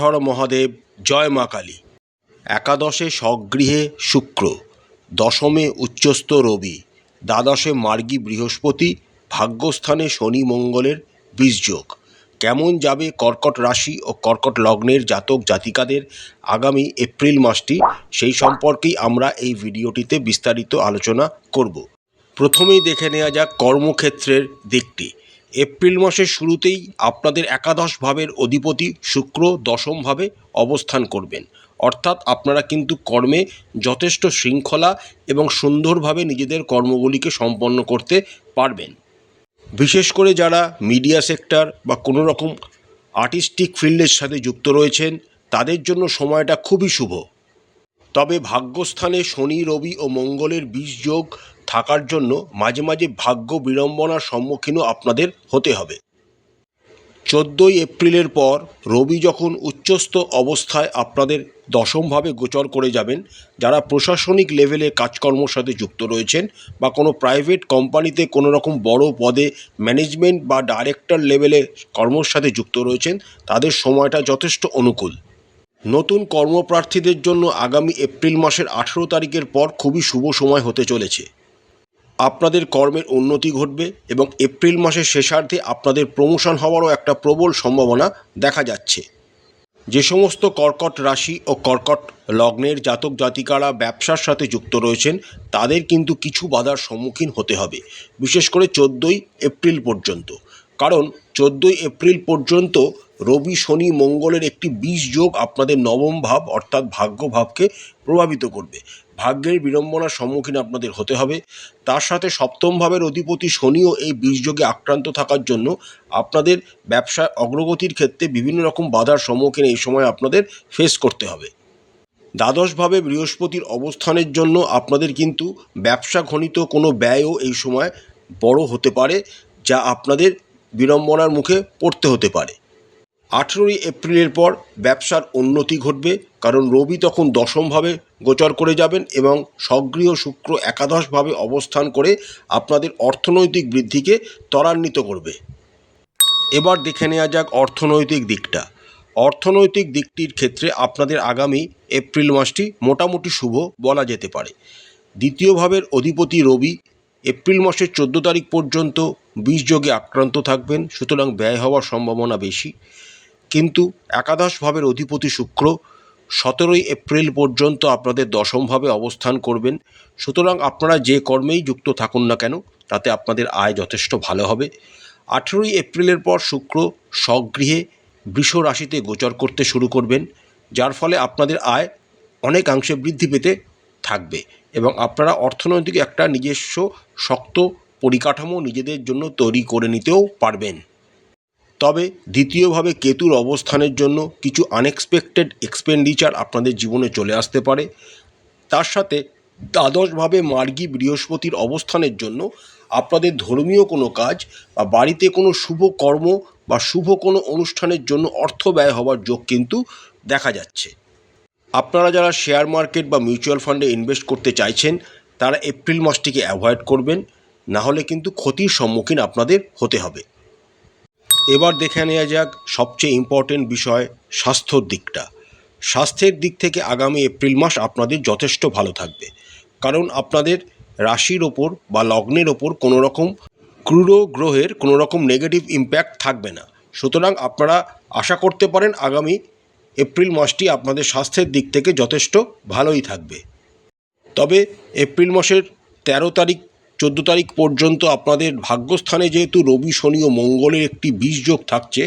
হর মহাদেব, জয় মা কালী। একাদশে স্বগৃহে শুক্র, দশমে উচ্চস্থ রবি, দ্বাদশে মার্গী বৃহস্পতি, ভাগ্যস্থানে শনি মঙ্গলের বীজযোগ। কেমন যাবে কর্কট রাশি ও কর্কট লগ্নের জাতক জাতিকাদের আগামী এপ্রিল মাসটি, সেই সম্পর্কেই আমরা এই ভিডিওটিতে বিস্তারিত আলোচনা করব। প্রথমেই দেখে নেওয়া যাক কর্মক্ষেত্রের দিকটি। এপ্রিল মাসের শুরুতেই আপনাদের একাদশ ভাবের অধিপতি শুক্র দশমভাবে অবস্থান করবেন, অর্থাৎ আপনারা কিন্তু কর্মে যথেষ্ট শৃঙ্খলা এবং সুন্দরভাবে নিজেদের কর্মগুলিকে সম্পন্ন করতে পারবেন। বিশেষ করে যারা মিডিয়া সেক্টর বা কোনো রকম আর্টিস্টিক ফিল্ডের সাথে যুক্ত রয়েছেন, তাদের জন্য সময়টা খুবই শুভ। তবে ভাগ্যস্থানে শনি, রবি ও মঙ্গলের বীজযোগ থাকার জন্য মাঝে মাঝে ভাগ্য বিড়ম্বনার সম্মুখীনও আপনাদের হতে হবে। 14ই এপ্রিলের পর রবি যখন উচ্চস্থ অবস্থায় আপনাদের দশমভাবে গোচর করে যাবেন, যারা প্রশাসনিক লেভেলে কাজকর্মর সাথে যুক্ত রয়েছেন বা কোনো প্রাইভেট কোম্পানিতে কোনো রকম বড় পদে ম্যানেজমেন্ট বা ডাইরেক্টর লেভেলে কর্মর সাথে যুক্ত রয়েছেন, তাদের সময়টা যথেষ্ট অনুকূল। নতুন কর্মপ্রার্থীদের জন্য আগামী এপ্রিল মাসের 18 তারিখের পর খুবই শুভ সময় হতে চলেছে। আপনাদের কর্মের উন্নতি ঘটবে এবং এপ্রিল মাসের শেষার্ধে আপনাদের প্রমোশন হওয়ারও একটা প্রবল সম্ভাবনা দেখা যাচ্ছে। যে সমস্ত কর্কট রাশি ও কর্কট লগ্নের জাতক জাতিকারা ব্যবসার সাথে যুক্ত রয়েছেন, তাদের কিন্তু কিছু বাধার সম্মুখীন হতে হবে, বিশেষ করে 14ই এপ্রিল পর্যন্ত। কারণ 14ই এপ্রিল পর্যন্ত রবি, শনি, মঙ্গলের একটি বীজযোগ আপনাদের নবম ভাব অর্থাৎ ভাগ্য ভাবকে প্রভাবিত করবে। ভাগ্যের বিড়ম্বনার সম্মুখীন আপনাদের হতে হবে। তার সাথে সপ্তম ভাবের অধিপতি শনিও এই বীজযোগে আক্রান্ত থাকার জন্য আপনাদের ব্যবসায় অগ্রগতির ক্ষেত্রে বিভিন্ন রকম বাধার সম্মুখীন এই সময় আপনাদের ফেস করতে হবে। দ্বাদশভাবে বৃহস্পতির অবস্থানের জন্য আপনাদের কিন্তু ব্যবসা ঘনিত কোনো ব্যয়ও এই সময় বড় হতে পারে, যা আপনাদের বিড়ম্বনার মুখে পড়তে হতে পারে। 18ই এপ্রিলের পর ব্যবসার উন্নতি ঘটবে, কারণ রবি তখন দশমভাবে গোচর করে যাবেন এবং স্বগৃহ শুক্র একাদশভাবে অবস্থান করে আপনাদের অর্থনৈতিক বৃদ্ধিকে ত্বরান্বিত করবে। এবার দেখে নেওয়া যাক অর্থনৈতিক দিকটা। অর্থনৈতিক দিকটির ক্ষেত্রে আপনাদের আগামী এপ্রিল মাসটি মোটামুটি শুভ বলা যেতে পারে। দ্বিতীয় ভাবের অধিপতি রবি এপ্রিল মাসের 14 তারিখ পর্যন্ত বীজযোগে আক্রান্ত থাকবেন, সুতরাং ব্যয় হওয়ার সম্ভাবনা বেশি। কিন্তু একাদশ ভাবের অধিপতি শুক্র 17ই এপ্রিল পর্যন্ত আপনাদের দশমভাবে অবস্থান করবেন, সুতরাং আপনারা যে কর্মেই যুক্ত থাকুন না কেন, তাতে আপনাদের আয় যথেষ্ট ভালো হবে। 18ই এপ্রিলের পর শুক্র স্বগৃহে বৃষ রাশিতে গোচর করতে শুরু করবেন, যার ফলে আপনাদের আয় অনেকাংশে বৃদ্ধি পেতে থাকবে এবং আপনারা অর্থনৈতিক একটা নিজস্ব শক্ত পরিকাঠামো নিজেদের জন্য তৈরি করে নিতেও পারবেন। তবে দ্বিতীয়ভাবে কেতুর অবস্থানের জন্য কিছু আনএক্সপেক্টেড এক্সপেন্ডিচার আপনাদের জীবনে চলে আসতে পারে। তার সাথে দ্বাদশভাবে মার্গী বৃহস্পতির অবস্থানের জন্য আপনাদের ধর্মীয় কোনো কাজ বা বাড়িতে কোনো শুভ কর্ম বা শুভ কোনো অনুষ্ঠানের জন্য অর্থ ব্যয় হওয়ার যোগ কিন্তু দেখা যাচ্ছে। আপনারা যারা শেয়ার মার্কেট বা মিউচুয়াল ফান্ডে ইনভেস্ট করতে চাইছেন, তারা এপ্রিল মাসটিকে অ্যাভয়েড করবেন, না হলে কিন্তু ক্ষতির সম্মুখীন আপনাদের হতে হবে। এবার দেখে নেওয়া যাক সবচেয়ে ইম্পর্টেন্ট বিষয়, স্বাস্থ্যর দিকটা। স্বাস্থ্যের দিক থেকে আগামী এপ্রিল মাস আপনাদের যথেষ্ট ভালো থাকবে, কারণ আপনাদের রাশির ওপর বা লগ্নের ওপর কোনো রকম ক্রূর গ্রহের কোনো রকম নেগেটিভ ইম্প্যাক্ট থাকবে না। সুতরাং আপনারা আশা করতে পারেন আগামী এপ্রিল মাসটি আপনাদের স্বাস্থ্যের দিক থেকে যথেষ্ট ভালোই থাকবে। তবে এপ্রিল মাসের 13 তারিখ 14 তারিখ পর্যন্ত আপনাদের ভাগ্যস্থানে যেহেতু রবি, শনি ও মঙ্গলের একটি বীজযোগ থাকছে,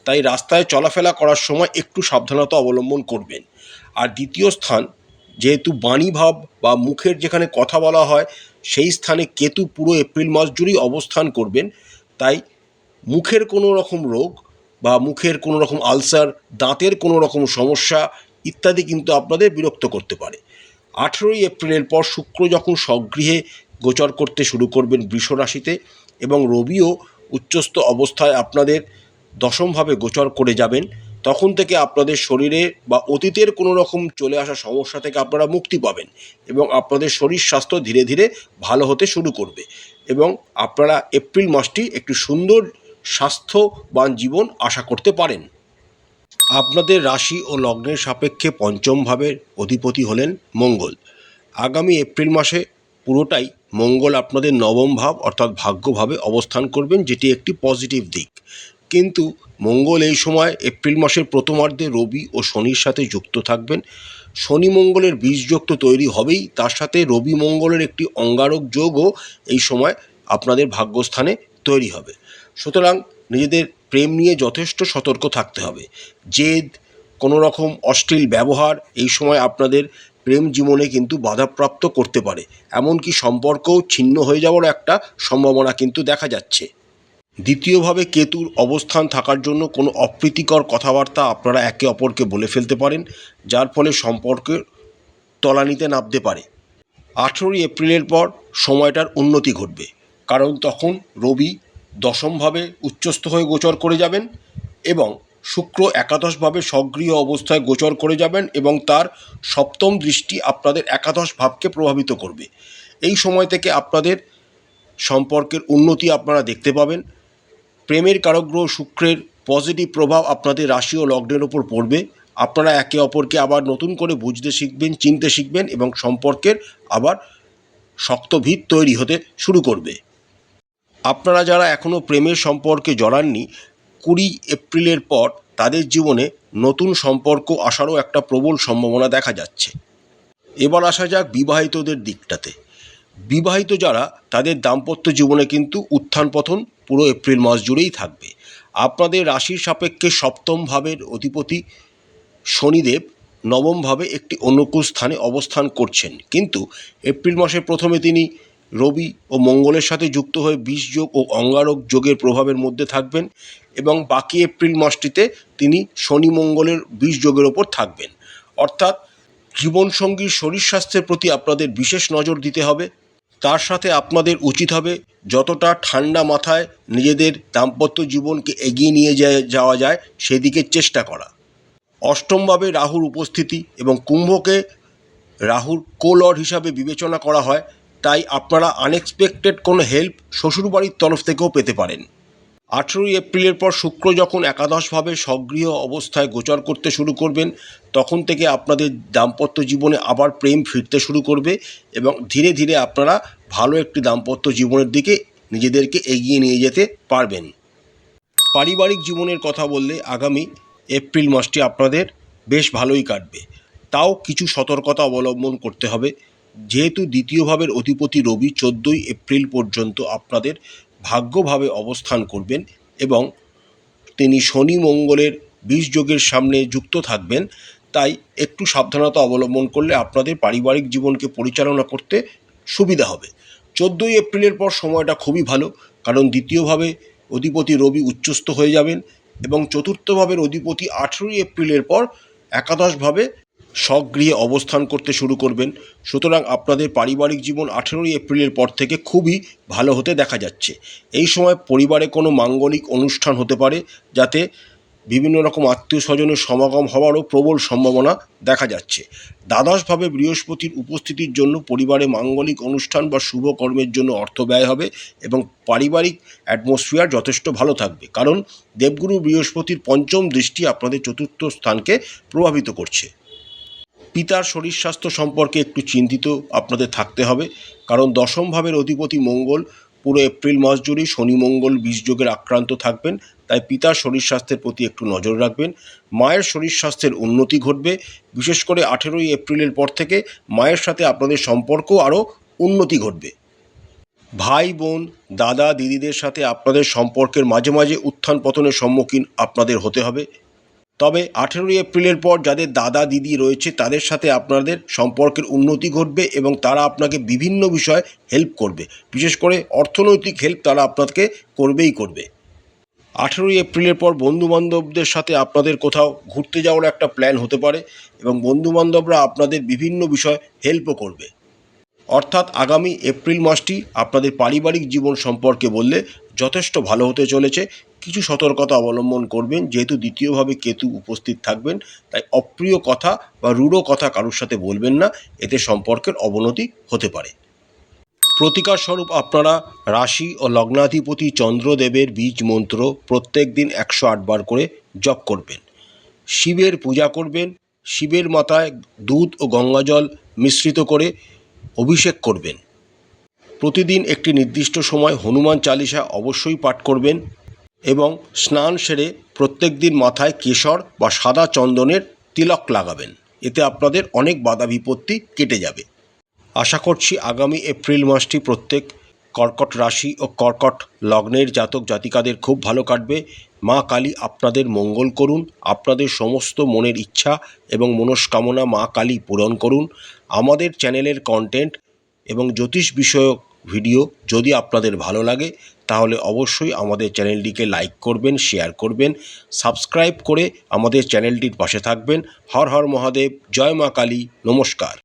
তাই রাস্তায় চলাফেরা করার সময় একটু সাবধানতা অবলম্বন করবেন। আর দ্বিতীয় স্থান যেহেতু বাণীভাব বা মুখের যেখানে কথা বলা হয়, সেই স্থানে কেতু পুরো এপ্রিল মাস জুড়েই অবস্থান করবেন, তাই মুখের কোনো রকম রোগ বা মুখের কোনো রকম আলসার, দাঁতের কোনো রকম সমস্যা ইত্যাদি কিন্তু আপনাদের বিরক্ত করতে পারে। 18ই এপ্রিলের পর শুক্র যখন স্বগৃহে গোচর করতে শুরু করবেন বৃষ রাশিতে এবং রবিও উচ্চস্থ অবস্থায় আপনাদের দশমভাবে গোচর করে যাবেন, তখন থেকে আপনাদের শরীরে বা অতীতের কোনো রকম চলে আসা সমস্যা থেকে আপনারা মুক্তি পাবেন এবং আপনাদের শরীর স্বাস্থ্য ধীরে ধীরে ভালো হতে শুরু করবে এবং আপনারা এপ্রিল মাসটি একটি সুন্দর স্বাস্থ্যবান জীবন আশা করতে পারেন। আপনাদের রাশি ও লগ্নের সাপেক্ষে পঞ্চম ভাবের অধিপতি হলেন মঙ্গল। আগামী এপ্রিল মাসে পুরোটাই মঙ্গল আপনাদের নবম ভাব অর্থাৎ ভাগ্যভাবে অবস্থান করবেন, যেটি একটি পজিটিভ দিক। কিন্তু মঙ্গল এই সময় এপ্রিল মাসের প্রথমার্ধে রবি ও শনির সাথে যুক্ত থাকবেন। শনি মঙ্গলের বীজযোগ তো তৈরি হবেই, তার সাথে রবি মঙ্গলের একটি অঙ্গারক যোগও এই সময় আপনাদের ভাগ্যস্থানে তৈরি হবে। সুতরাং নিজেদের প্রেম নিয়ে যথেষ্ট সতর্ক থাকতে হবে। জেদ, কোনো রকম অশ্লীল ব্যবহার এই সময় আপনাদের প্রেম জীবনে কিন্তু বাধাপ্রাপ্ত করতে পারে, এমনকি সম্পর্কও ছিন্ন হয়ে যাওয়ার একটা সম্ভাবনা কিন্তু দেখা যাচ্ছে। দ্বিতীয়ভাবে কেতুর অবস্থান থাকার জন্য কোনো অপ্রীতিকর কথাবার্তা আপনারা একে অপরকে বলে ফেলতে পারেন, যার ফলে সম্পর্কের তলানিতে নামতে পারে। 18ই এপ্রিলের পর সময়টার উন্নতি ঘটবে, কারণ তখন রবি দশমভাবে উচ্চস্থ হয়ে গোচর করে যাবেন এবং শুক্র একাদশভাবে সক্রিয় অবস্থায় গোচর করে যাবেন এবং তার সপ্তম দৃষ্টি আপনাদের একাদশ ভাবকে প্রভাবিত করবে। এই সময় থেকে আপনাদের সম্পর্কের উন্নতি আপনারা দেখতে পাবেন। প্রেমের কারকগ্রহ শুক্রের পজিটিভ প্রভাব আপনাদের রাশি ও লগ্নের ওপর পড়বে। আপনারা একে অপরকে আবার নতুন করে বুঝতে শিখবেন, চিনতে শিখবেন এবং সম্পর্কের আবার শক্ত ভিত তৈরি হতে শুরু করবে। আপনারা যারা এখনও প্রেমের সম্পর্কে জড়াননি, 20 এপ্রিলের পর তাদের জীবনে নতুন সম্পর্ক আসারও একটা প্রবল সম্ভাবনা দেখা যাচ্ছে। এবার আসা যাক বিবাহিতদের দিকটাতে। বিবাহিত যারা, তাদের দাম্পত্য জীবনে কিন্তু উত্থান পতন পুরো এপ্রিল মাস জুড়েই থাকবে। আপনাদের রাশির সাপেক্ষে সপ্তম ভাবের অধিপতি শনিদেব নবমভাবে একটি অনুকূল স্থানে অবস্থান করছেন, কিন্তু এপ্রিল মাসের প্রথমে তিনি রবি ও মঙ্গলের সাথে যুক্ত হয়ে বিষযোগ ও অঙ্গারক যোগের প্রভাবের মধ্যে থাকবেন এবং বাকি এপ্রিল মাসটিতে তিনি শনি মঙ্গলের বিষযোগের ওপর থাকবেন। অর্থাৎ জীবনসঙ্গীর শরীর স্বাস্থ্যের প্রতি আপনাদের বিশেষ নজর দিতে হবে। তার সাথে আপনাদের উচিত হবে যতটা ঠান্ডা মাথায় নিজেদের দাম্পত্য জীবনকে এগিয়ে নিয়ে যাওয়া যায় সেদিকে চেষ্টা করা। অষ্টমভাবে রাহুর উপস্থিতি এবং কুম্ভকে রাহুর কোলর্ড হিসাবে বিবেচনা করা হয়, তাই আপনারা আনএক্সপেক্টেড কোনো হেল্প শ্বশুরবাড়ির তরফ থেকেও পেতে পারেন। 18ই এপ্রিলের পর শুক্র যখন একাদশভাবে সক্রিয় অবস্থায় গোচর করতে শুরু করবেন, তখন থেকে আপনাদের দাম্পত্য জীবনে আবার প্রেম ফিরতে শুরু করবে এবং ধীরে ধীরে আপনারা ভালো একটি দাম্পত্য জীবনের দিকে নিজেদেরকে এগিয়ে নিয়ে যেতে পারবেন। পারিবারিক জীবনের কথা বললে আগামী এপ্রিল মাসটি আপনাদের বেশ ভালোই কাটবে, তাও কিছু সতর্কতা অবলম্বন করতে হবে। যেহেতু দ্বিতীয় ভাবের অধিপতি রবি 14ই এপ্রিল পর্যন্ত আপনাদের ভাগ্যভাবে অবস্থান করবেন এবং তিনি শনি মঙ্গলের বিষযোগের সামনে যুক্ত থাকবেন, তাই একটু সাবধানতা অবলম্বন করলে আপনাদের পারিবারিক জীবনকে পরিচালনা করতে সুবিধা হবে। 14ই এপ্রিলের পর সময়টা খুবই ভালো, কারণ দ্বিতীয়ভাবে অধিপতি রবি উচ্চস্থ হয়ে যাবেন এবং চতুর্থ ভাবের অধিপতি 18ই এপ্রিলের পর একাদশভাবে স্বগৃহে অবস্থান করতে শুরু করবেন। সুতরাং আপনাদের পারিবারিক জীবন 18ই এপ্রিলের পর থেকে খুবই ভালো হতে দেখা যাচ্ছে। এই সময় পরিবারে কোনো মাঙ্গলিক অনুষ্ঠান হতে পারে, যাতে বিভিন্ন রকম আত্মীয় স্বজনের সমাগম হওয়ারও প্রবল সম্ভাবনা দেখা যাচ্ছে। দ্বাদশভাবে বৃহস্পতির উপস্থিতির জন্য পরিবারে মাঙ্গলিক অনুষ্ঠান বা শুভ কর্মের জন্য অর্থ ব্যয় হবে এবং পারিবারিক অ্যাটমসফিয়ার যথেষ্ট ভালো থাকবে, কারণ দেবগুরু বৃহস্পতির পঞ্চম দৃষ্টি আপনাদের চতুর্থ স্থানকে প্রভাবিত করছে। পিতার শরীর স্বাস্থ্য সম্পর্কে একটু চিন্তিত আপনাদের থাকতে হবে, কারণ দশম ভাবের অধিপতি মঙ্গল পুরো এপ্রিল মাস জুড়েই শনি মঙ্গল বিষযোগের আক্রান্ত থাকবেন, তাই পিতার শরীর স্বাস্থ্যের প্রতি একটু নজর রাখবেন। মায়ের শরীর স্বাস্থ্যের উন্নতি ঘটবে, বিশেষ করে 18ই এপ্রিলের পর থেকে মায়ের সাথে আপনাদের সম্পর্ক আরও উন্নতি ঘটবে। ভাই বোন, দাদা দিদিদের সাথে আপনাদের সম্পর্কের মাঝে মাঝে উত্থান পতনের সম্মুখীন আপনাদের হতে হবে। তবে 18ই এপ্রিলের পর যাদের দাদা দিদি রয়েছে তাদের সাথে আপনাদের সম্পর্কের উন্নতি ঘটবে এবং তারা আপনাকে বিভিন্ন বিষয়ে হেল্প করবে, বিশেষ করে অর্থনৈতিক হেল্প তারা আপনাকে করবেই করবে। 18ই এপ্রিলের পর বন্ধুবান্ধবদের সাথে আপনাদের কোথাও ঘুরতে যাওয়ার একটা প্ল্যান হতে পারে এবং বন্ধুবান্ধবরা আপনাদের বিভিন্ন বিষয়ে হেল্পও করবে। অর্থাৎ আগামী এপ্রিল মাসটি আপনাদের পারিবারিক জীবন সম্পর্কে বললে যথেষ্ট ভালো হতে চলেছে। কিছু সতর্কতা অবলম্বন করবেন, যেহেতু দ্বিতীয়ভাবে কেতু উপস্থিত থাকবেন, তাই অপ্রিয় কথা বা রূঢ় কথা কারোর সাথে বলবেন না, এতে সম্পর্কের অবনতি হতে পারে। প্রতিকার স্বরূপ আপনারা রাশি ও লগ্নাধিপতি চন্দ্রদেবের বীজ মন্ত্র প্রত্যেক দিন 108 বার করে জপ করবেন। শিবের পূজা করবেন। শিবের মাথায় দুধ ও গঙ্গাজল মিশ্রিত করে অভিষেক করবেন। প্রতিদিন একটি নির্দিষ্ট সময় হনুমান চালিসা অবশ্যই পাঠ করবেন এবং স্নান সেরে প্রত্যেক দিন মাথায় কেশর বা সাদা চন্দনের তিলক লাগাবেন। এতে আপনাদের অনেক বাধা বিপত্তি কেটে যাবে। আশা করছি আগামী এপ্রিল মাসটি প্রত্যেক কর্কট রাশি ও কর্কট লগ্নের জাতক জাতিকাদের খুব ভালো কাটবে। মা কালী আপনাদের মঙ্গল করুন, আপনাদের সমস্ত মনের ইচ্ছা এবং মনস্কামনা মা কালী পূরণ করুন। আমাদের চ্যানেলের কন্টেন্ট এবং জ্যোতিষ বিষয়ক ভিডিও যদি আপনাদের ভালো লাগে তাহলে অবশ্যই আমাদের চ্যানেলটিকে লাইক করবেন, শেয়ার করবেন, সাবস্ক্রাইব করে আমাদের চ্যানেলটির পাশে থাকবেন। হর হর মহাদেব, জয় মা কালী, নমস্কার।